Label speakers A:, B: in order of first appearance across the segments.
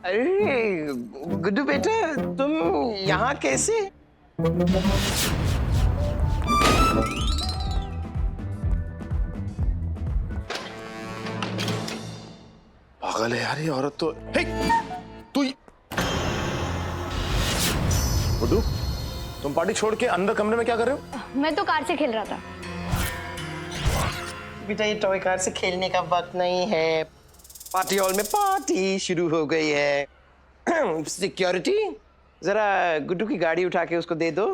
A: अरे गुड्डू बेटा, तुम यहाँ कैसे?
B: पागल है यार ये औरत तो। हे, तू गुड्डू, तुम पार्टी छोड़ के अंदर कमरे में क्या कर रहे हो?
C: मैं तो कार से खेल रहा था।
A: बेटा ये टॉय कार से खेलने का वक्त नहीं है। पार्टी हॉल में पार्टी शुरू हो गई है। सिक्योरिटी, जरा गुड्डू की गाड़ी उठा के उसको दे दो।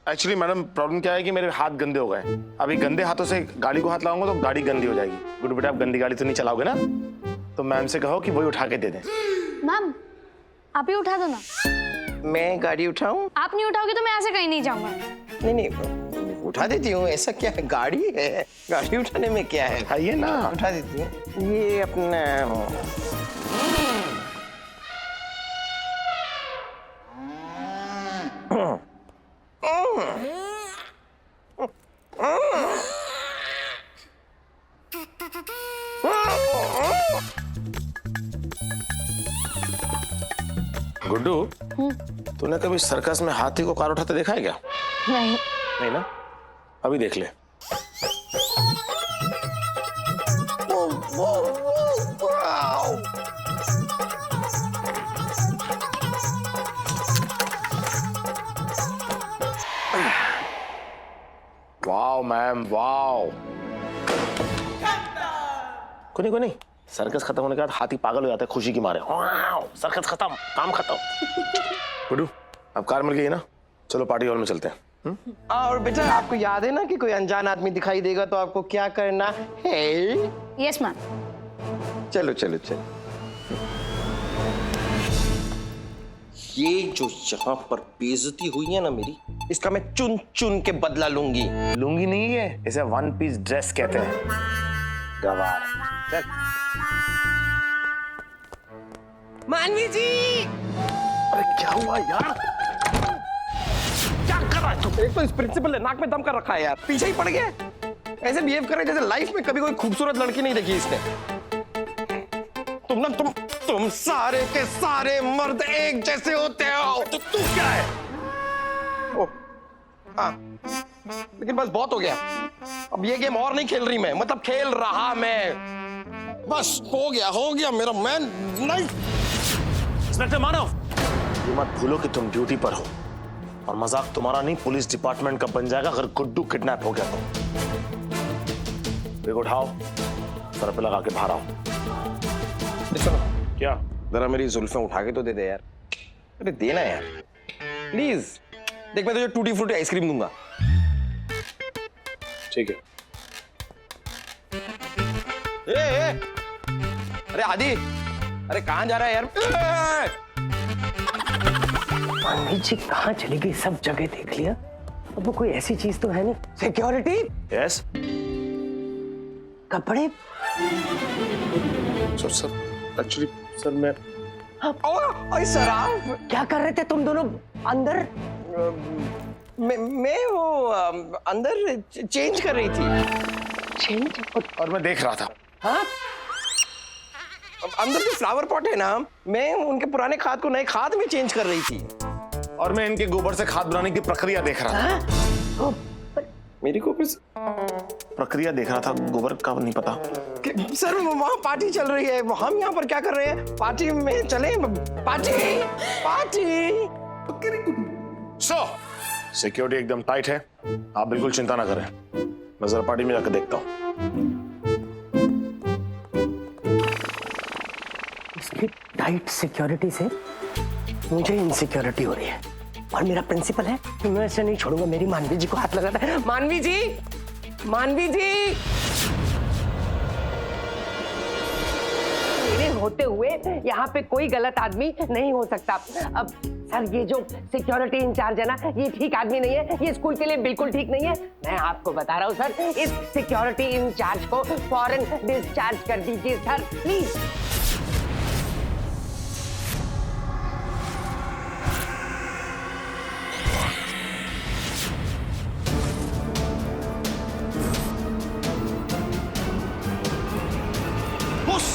B: एक्चुअली मैडम प्रॉब्लम क्या है कि मेरे हाथ गंदे हो गए। अभी गंदे हाथों से गाड़ी को हाथ लगाऊंगा तो गाड़ी गंदी हो जाएगी। गुड्डू बेटा आप गंदी गाड़ी तो नहीं चलाओगे ना? तो मैम से कहो कि वही उठा के दे दें।
C: मैम आप ही उठा दो ना।
A: मैं गाड़ी उठाऊं?
C: आप नहीं उठाओगे तो मैं ऐसे कहीं नहीं जाऊंगा।
A: नहीं नहीं, उठा देती हूँ। ऐसा क्या है, गाड़ी है, गाड़ी उठाने में क्या है?
B: आइए ना,
A: उठा देती हूँ। ये अपना
B: गुड्डू तूने कभी सर्कस में हाथी को कार उठाते देखा है क्या?
C: नहीं।
B: नहीं ना, अभी देख ले। Wow ma'am wow. कोई नहीं, सर्कस खत्म होने के बाद हाथी पागल हो जाता है खुशी की मारे। सर्कस खत्म, काम खत्म। गुड्डू अब कार मिल गई ना, चलो पार्टी हॉल में चलते हैं।
A: और बेटा आपको याद है ना कि कोई अनजान आदमी दिखाई देगा तो आपको क्या करना है?
C: Yes ma'am.
A: चलो चलो चलो। ये जो यहाँ पर बेइज्जती हुई है ना मेरी, इसका मैं चुन चुन के बदला लूंगी।
B: लुंगी नहीं है, इसे वन पीस ड्रेस कहते हैं। गवार। चल।
A: मानवी जी,
B: अरे क्या हुआ यार?
A: क्या कर रहा है तू? एक तो इस प्रिंसिपल ने नाक में दम कर रखा है यार, पीछे ही पड़ गया। ऐसे बिहेव कर रहे जैसे लाइफ में कभी कोई खूबसूरत लड़की नहीं देखी इसने। तुम सारे के सारे मर्द एक जैसे होते हो। तो तू क्या है? ओह, हाँ, लेकिन बस बहुत हो गया। अब ये गेम और नहीं खेल रही मैं, मतलब खेल रहा मैं। बस हो गया मेरा मैन नहीं।
B: इंस्पेक्टर मानव, ये मत भूलो कि तुम ड्यूटी पर हो और मजाक तुम्हारा नहीं पुलिस डिपार्टमेंट का बन जाएगा अगर गुड्डू किडनैप हो गया तो। बैग उठाओ, सर पे लगा के बाहर आओ।
A: सुनो,
B: क्या?
A: जरा मेरी जुल्फें उठा के तो दे दे यार। अरे देना यार प्लीज। देख मैं तुझे टूटी फ्रूटी आइसक्रीम दूंगा।
B: ठीक है।
A: ए, अरे आदि, अरे कहाँ जा रहा है यार?
D: मानवी जी कहाँ चली गई? सब जगह देख लिया, अब वो कोई ऐसी चीज तो है नहीं।
A: सिक्योरिटी?
B: यस
D: कपड़े?
B: सर एक्चुअली सर मैं
A: ओए सर आप
D: क्या कर रहे थे तुम दोनों अंदर?
A: मैं वो अंदर चेंज कर रही थी।
D: चेंज?
B: और मैं देख रहा था।
D: हाँ?
A: अंदर जो फ्लावर पॉट है ना, मैं उनके पुराने खाद को नए खाद में चेंज कर रही थी।
B: और मैं इनके गोबर से खाद बनाने की प्रक्रिया देख रहा था।
D: हाँ?
A: मेरी गोबर से
B: प्रक्रिया देख रहा था, गोबर का नहीं पता।
A: सर वहाँ पार्टी चल रही है, हम यहाँ पर क्या कर रहे हैं? पार्टी में चले? Party party.
B: सो सिक्योरिटी एकदम टाइट है, आप बिल्कुल चिंता ना करें। मैं जरा पार्टी में जाकर देखता हूँ।
D: इसकी टाइट सिक्योरिटी से मुझे इनसिक्योरिटी हो रही है। और मेरा प्रिंसिपल है कि मैं ऐसे नहीं छोड़ूंगा। मेरी मानवी जी को हाथ लगाता है। मानवी जी, मानवी जी, मेरे होते हुए यहाँ पे कोई गलत आदमी नहीं हो सकता। अब सर ये जो सिक्योरिटी इंचार्ज है ना, ये ठीक आदमी नहीं है, ये स्कूल के लिए बिल्कुल ठीक नहीं है। मैं आपको बता रहा हूँ सर, इस सिक्योरिटी इंचार्ज को फौरन डिस्चार्ज कर दीजिए sir, please.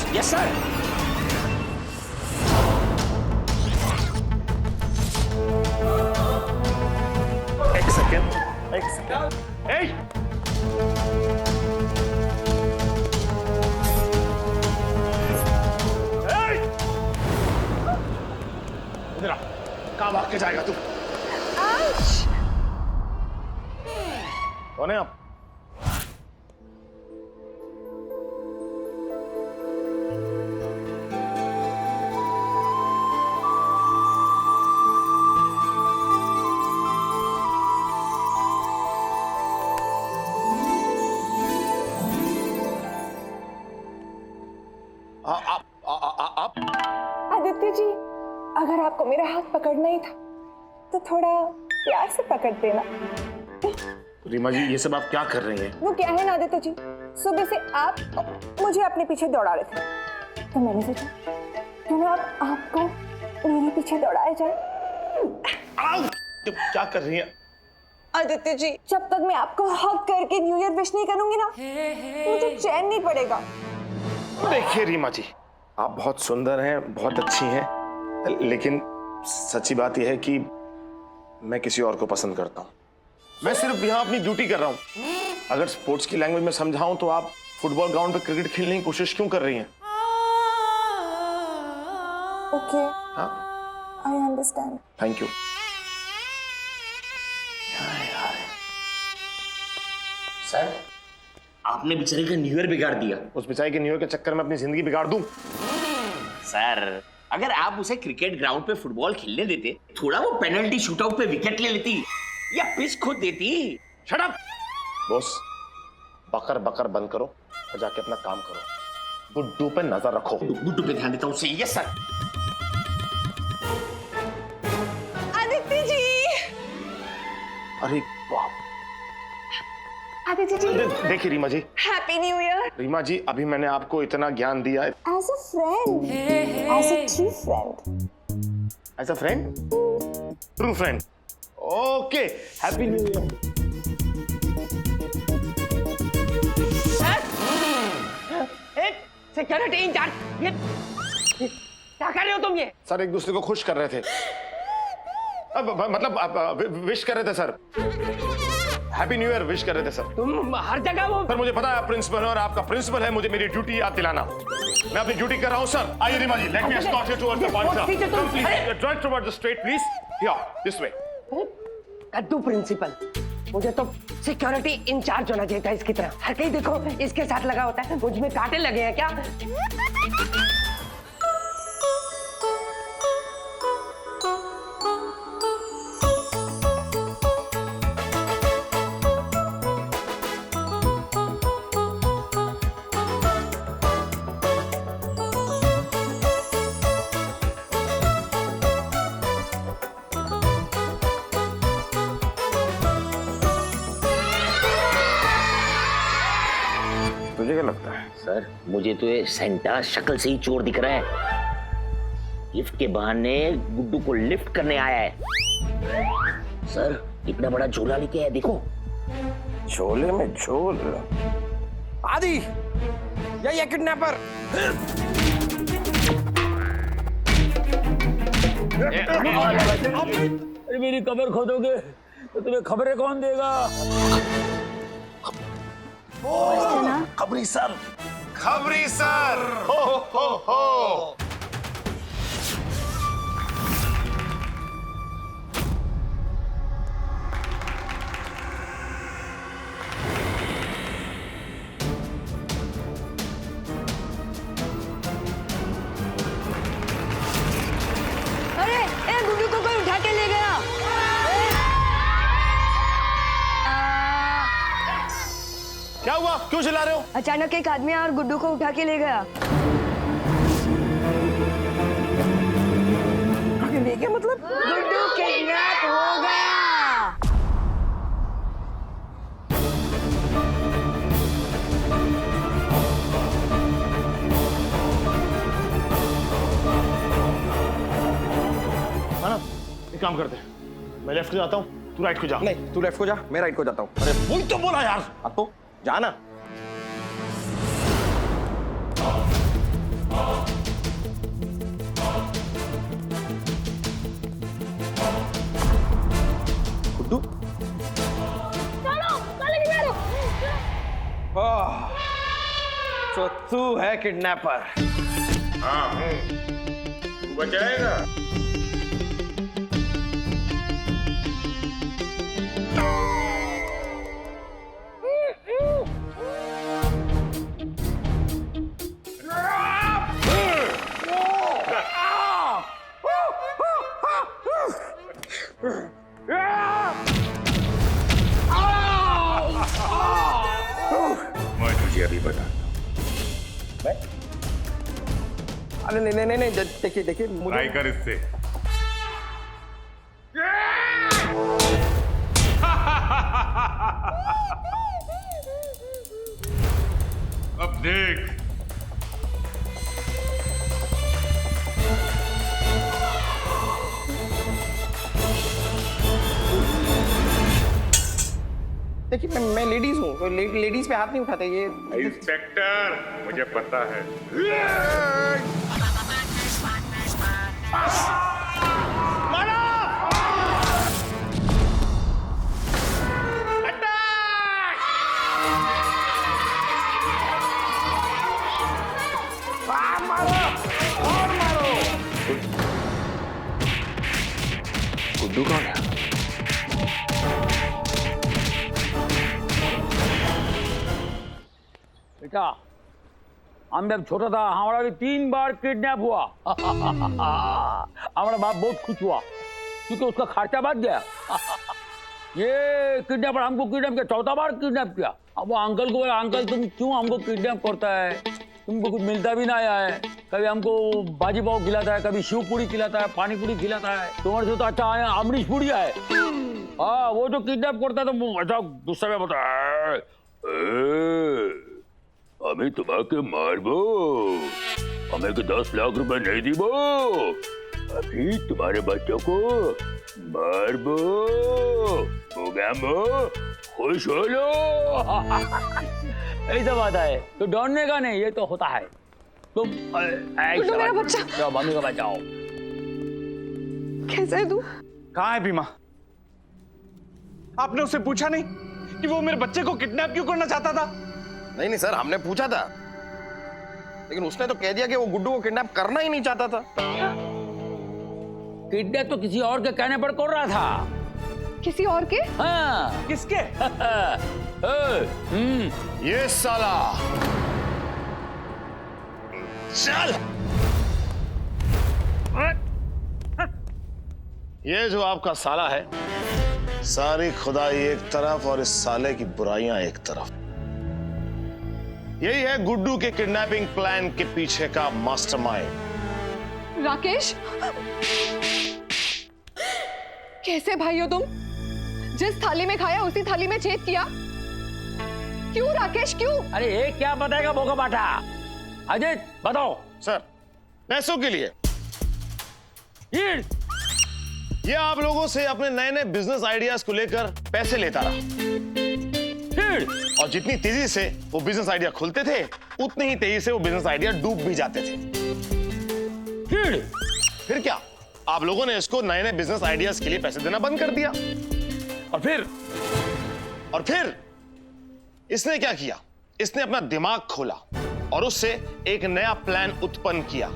A: Yes sir.
B: Second. ए! इधर आ, कहाँ भाग के जाएगा तू? कौन है आप? आप
E: आदित्य जी, अगर आपको मेरा हाथ पकड़ना ही था तो थोड़ा प्यार से पकड़ देना।
B: रीमा जी, ये सब आप क्या कर रही हैं?
E: वो क्या है ना आदित्य जी, सुबह से आप मुझे अपने पीछे दौड़ा रहे थे, तो मैंने सोचा क्यों ना आप आपको मेरे पीछे दौड़ाए जाए।
B: आओ! तुम क्या कर रही हैं?
E: आदित्य जी, जब तक मैं आपको हक करके न्यू ईयर विश नहीं करूंगी ना, मुझे चैन नहीं पड़ेगा।
B: देखिए रीमा जी, आप बहुत सुंदर हैं, बहुत अच्छी हैं, लेकिन सच्ची बात यह है कि मैं किसी और को पसंद करता हूँ। मैं सिर्फ यहाँ अपनी ड्यूटी कर रहा हूँ। अगर स्पोर्ट्स की लैंग्वेज में समझाऊं तो आप फुटबॉल ग्राउंड पे क्रिकेट खेलने की कोशिश क्यों कर रही हैं?
E: ओके,
B: हाँ,
E: I understand.
B: Thank you.
F: Sir, आपने बेचारे का न्यू ईयर बिगाड़ दिया।
B: उस बेचारे के न्यू ईयर के चक्कर में अपनी जिंदगी बिगाड़ दूं?
F: सर, अगर आप उसे क्रिकेट ग्राउंड पे फुटबॉल खेलने देते, थोड़ा वो पेनल्टी शूटआउट पे विकेट ले लेती या पिच खोद देती।
B: Shut up! बॉस, बकर बकर बंद करो और जाके अपना काम करो। गुड्डू पे नजर रखो।
F: गुड्डू पे ध्यान देता हूँ। सही है सर।
E: आदित्य जी,
B: अरे बाप!
E: आदित्य जी,
B: देखिए Reema ji,
E: happy new year.
B: Reema ji, अभी मैंने आपको इतना ज्ञान दिया है।
E: As a friend, as a true friend.
B: As a friend, true friend. Okay, happy new year.
D: Security incharge, ये क्या कर रहे हो तुम? ये
B: सर एक दूसरे को खुश कर रहे थे, मतलब विश कर रहे थे sir. Happy new year wish कर रहे थे सर।
D: तुम हर जगह वो
B: सर मुझे पता है आप प्रिंसिपल है और आपका प्रिंसिपल है, मुझे मेरी ड्यूटी याद दिलाना। मैं अपनी ड्यूटी कर रहा हूँ सर। आइए Reema ji, let me escort you towards the point sir. Come please, drive towards the straight please. Here, this way.
D: कद्दू प्रिंसिपल, मुझे तो सिक्योरिटी इंचार्ज होना चाहिए था इसकी तरह। हर कहीं देखो इसके साथ लगा होता है। मुझ में कांटे लगे हैं क्या?
B: तुझे क्या लगता है?
F: सर, मुझे तो ये सेंटा शक्ल से ही चोर दिख रहा है। गिफ्ट के बहाने गुड्डू को लिफ्ट करने आया है। सर, इतना बड़ा झोला लेके आया, देखो।
A: झोले में झोल। आदि, यही है किडनैपर।
G: अरे मेरी कब्र खोदोगे तो तुम्हें खबरें कौन देगा?
B: खबरी सर, खबरी सर। हो हो हो।
C: अरे ए गुड्डू को कोई उठा के ले गया।
B: क्या हुआ? क्यों चिल्ला रहे हो?
C: अचानक एक आदमी आया और गुड्डू को उठा के ले गया।
A: ले गया मतलब?
C: गुड्डू किडनैप हो गया।
B: एक काम करते हैं, मैं लेफ्ट को जाता हूँ, तू राइट को जा।
A: नहीं, तू लेफ्ट को जा, मैं राइट को जाता हूँ।
B: अरे बोल तो बोला यार।
A: अब तो जाना। गुड्डू, तू है किडनैपर।
B: हाँ तू बचाएगा। मैं तुझे अभी बताता हूँ।
A: अरे नहीं नहीं नहीं, देखिए देखिए मुझे
B: ट्राई कर इससे। अब देख।
A: देखिए मैं लेडीज हूँ, लेडीज पे हाथ नहीं उठाते ये।
B: इंस्पेक्टर मुझे पता है।
F: गुड्डू कौन है?
G: बेटा हम जब छोटा था हमारा भी 3 बार किडनैप हुआ। हमारा बाप बहुत खुश हुआ क्योंकि उसका खर्चा बच गया। ये किडनैपर हमको किडनैप किया, 4था बार किडनैप किया। अब वो अंकल को बोला, अंकल तुम क्यों हमको किडनैप करता है? तुमको कुछ मिलता भी ना है। कभी हमको बाजी पाव खिलाता है, कभी शिव पूरी खिलाता है, पानी पूरी खिलाता है। तुम्हारे से तो अच्छा है अमरीश पूरी है। हाँ वो जो किडनैप करता है तो वो अच्छा गुस्सा में बताया हमें तुम्हारे मारबो, हमें को 10 लाख रुपए नहीं दीबो, अभी तुम्हारे बच्चों को मारबो, खुश हो लो। ऐसा बात है तो डरने का नहीं, ये तो होता है। तुम
E: मेरा बच्चा।
G: जाओ मम्मी को बचाओ।
E: कैसे है तू?
H: कहाँ है भीमा? आपने उससे पूछा नहीं कि वो मेरे बच्चे को किडनैप क्यों करना चाहता था?
A: नहीं नहीं सर, हमने पूछा था, लेकिन उसने तो कह दिया कि वो गुड्डू को किडनैप करना ही नहीं चाहता था।
G: किडनैप तो किसी और के कहने पर कर रहा था।
E: किसी और के?
G: हाँ
H: किसके?
B: ये साला चल। ये जो आपका साला है, सारी खुदाई एक तरफ और इस साले की बुराइयां एक तरफ। यही है गुड्डू के किडनैपिंग प्लान के पीछे का मास्टरमाइंड।
E: राकेश, कैसे भाई हो तुम? जिस थाली में खाया उसी थाली में छेद किया। क्यों राकेश क्यों?
G: अरे ये क्या बताएगा बोका बाटा? अजय बताओ।
B: सर पैसों के लिए
G: ये
B: आप लोगों से अपने नए नए बिजनेस आइडियाज को लेकर पैसे लेता रहा, और जितनी तेजी से वो बिजनेस आइडिया खुलते थे उतनी ही तेजी से वो बिजनेस आइडिया डूब भी जाते थे। फिर क्या, आप लोगों ने इसको नए नए बिजनेस आइडियाज के लिए पैसे देना बंद कर दिया। और फिर इसने क्या किया? इसने अपना दिमाग खोला और उससे एक नया प्लान उत्पन्न किया।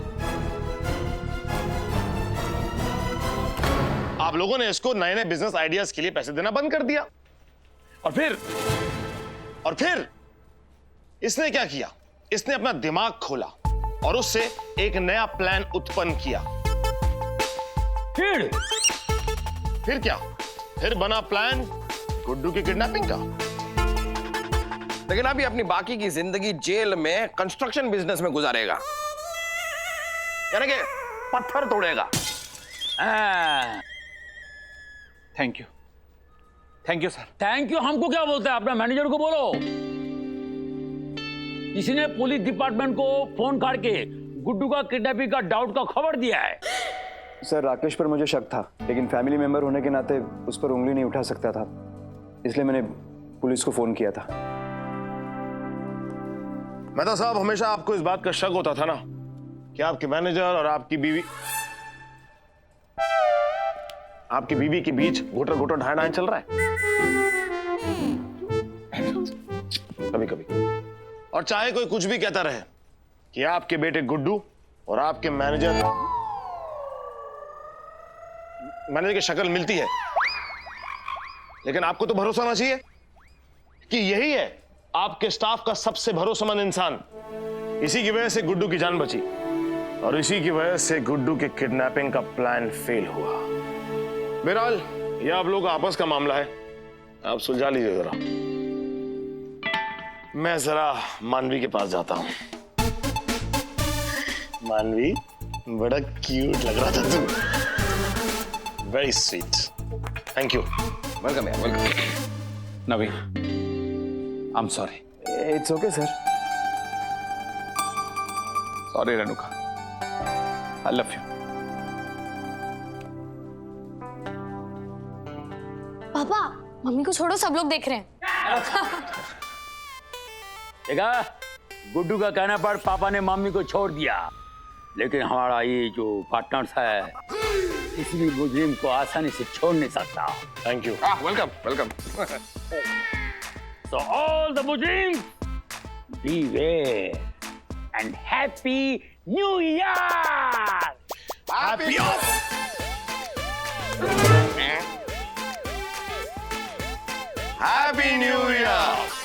B: आप लोगों ने इसको नए नए बिजनेस आइडियाज के लिए पैसे देना बंद कर दिया। और फिर इसने क्या किया? इसने अपना दिमाग खोला और उससे एक नया प्लान उत्पन्न किया। फिर क्या? फिर बना प्लान गुड्डू की किडनैपिंग का।
A: लेकिन अभी अपनी बाकी की जिंदगी जेल में कंस्ट्रक्शन बिजनेस में गुजारेगा, यानी कि पत्थर तोड़ेगा।
H: Thank you sir.
G: Thank you हमको क्या बोलता है? अपना मैनेजर को बोलो। इसने पुलिस डिपार्टमेंट को फोन करके गुड्डू का किडनैपिंग का डाउट का खबर दिया है।
I: सर राकेश पर मुझे शक था, लेकिन फैमिली मेंबर होने के नाते उस पर उंगली नहीं उठा सकता था, इसलिए मैंने पुलिस को फोन किया था।
B: मेहता साहब, हमेशा आपको इस बात का शक होता था ना कि आपके मैनेजर और आपकी बीवी के बीच घुटर घुटर ढाई चल रहा है। कभी कभी और चाहे कोई कुछ भी कहता रहे कि आपके बेटे गुड्डू और आपके मैनेजर की शक्ल मिलती है, लेकिन आपको तो भरोसा होना चाहिए कि यही है आपके स्टाफ का सबसे भरोसेमंद इंसान। इसी की वजह से गुड्डू की जान बची और इसी की वजह से गुड्डू के किडनैपिंग का प्लान फेल हुआ। बहरहाल यह आप लोगों का आपस का मामला है, आप सुलझा लीजिए जरा। मैं जरा मानवी के पास जाता हूं। मानवी, बड़ा क्यूट लग रहा था तू। Very sweet. Thank you.
A: Welcome यार, welcome. Naveen, I am sorry.
I: It's okay sir.
A: Sorry Renuka, I love you.
C: पापा मम्मी को छोड़ो, सब लोग देख रहे हैं।
G: देखा, गुड्डू का कहने पर पापा ने मम्मी को छोड़ दिया, लेकिन हमारा ये जो पार्टनर्स है किसी भी मुजरिम को आसानी से छोड़ नहीं सकता।
B: Thank you.
A: Welcome welcome.
G: So all the Muslims, beware and Happy New Year!
B: Happy Happy New Year!